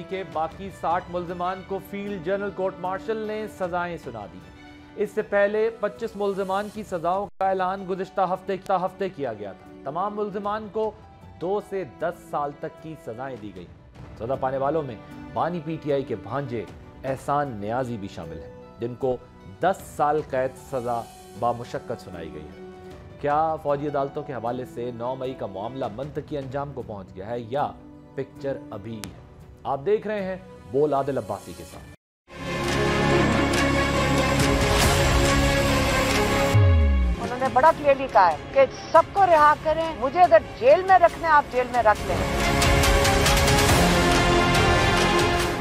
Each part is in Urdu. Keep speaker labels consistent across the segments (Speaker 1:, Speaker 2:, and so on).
Speaker 1: مئی کے باقی 60 ملزمان کو فیلڈ جنرل کورٹ مارشل نے سزائیں سنا دی۔ اس سے پہلے 25 ملزمان کی سزاؤں کا اعلان گزشتہ ہفتے کیا گیا تھا۔ تمام ملزمان کو 2 سے 10 سال تک کی سزائیں دی گئی۔ سزا پانے والوں میں بانی پی ٹی آئی کے بھانجے احسان نیازی بھی شامل ہیں، جن کو 10 سال قید سزا بامشقت سنائی گئی ہے۔ کیا فوجی عدالتوں کے حوالے سے 9 مئی کا معاملہ منطقی انجام کو پہنچ گیا ہے یا پکچر ابھی ہے؟ آپ دیکھ رہے ہیں بول عادل عباسی کے ساتھ۔
Speaker 2: انہوں نے بڑا کلیئرلی کہا ہے کہ سب کو رہا کریں، مجھے اگر جیل میں رکھنے آپ جیل میں رکھ لیں۔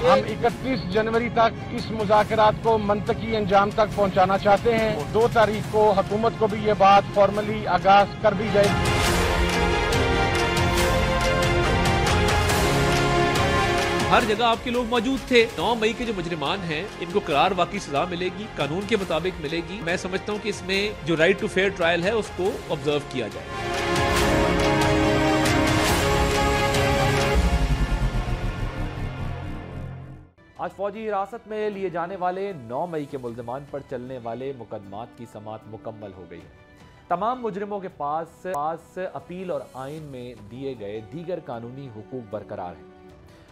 Speaker 3: ہم 31 جنوری تک اس مذاکرات کو منطقی انجام تک پہنچانا چاہتے ہیں۔ 2 تاریخ کو حکومت کو بھی یہ بات فارملی آغاز کر دی جائے گی۔
Speaker 4: ہر جگہ آپ کے لوگ موجود تھے۔ 9 مئی کے جو مجرمان ہیں ان کو قرار واقعی سزا ملے گی، قانون کے مطابق ملے گی۔ میں سمجھتا ہوں کہ اس میں جو رائٹ ٹو فیئر ٹرائل ہے اس کو آبزرو کیا جائے۔
Speaker 1: آج فوجی حراست میں لیے جانے والے 9 مئی کے ملزمان پر چلنے والے مقدمات کی سماعت مکمل ہو گئی ہے۔ تمام مجرموں کے پاس اپیل اور آئین میں دیے گئے دیگر قانونی حقوق برقرار ہیں۔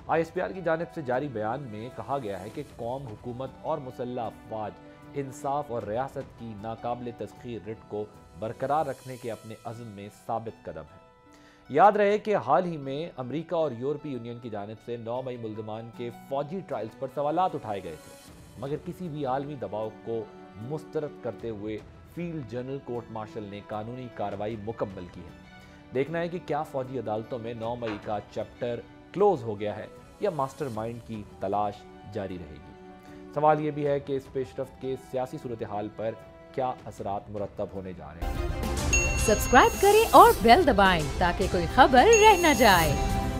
Speaker 1: آئی ایس پی آر کی جانب سے جاری بیان میں کہا گیا ہے کہ قوم، حکومت اور مسلح افواج انصاف اور ریاست کی ناقابل تسخیر رٹ کو برقرار رکھنے کے اپنے عزم میں ثابت قدم ہے۔ یاد رہے کہ حال ہی میں امریکہ اور یورپی یونین کی جانب سے 9 مئی ملزمان کے فوجی ٹرائلز پر سوالات اٹھائے گئے تھے، مگر کسی بھی عالمی دباؤ کو مسترد کرتے ہوئے فیلڈ جنرل کورٹ مارشل نے قانونی کارروائی مکمل کی ہے۔ دیکھنا ہے کہ کیا فوجی عدالتوں میں 9 مئی کا چیپٹر کلوز ہو گیا ہے یا ماسٹر مائنڈ کی تلاش جاری رہے گی۔ سوال یہ بھی ہے کہ اس پیش رفت کے سیاسی صورتحال پر کیا اثرات مرتب ہونے جا رہے ہیں۔
Speaker 5: سبسکرائب کریں اور بیل دبائیں تاکہ کوئی خبر رہ نہ جائے۔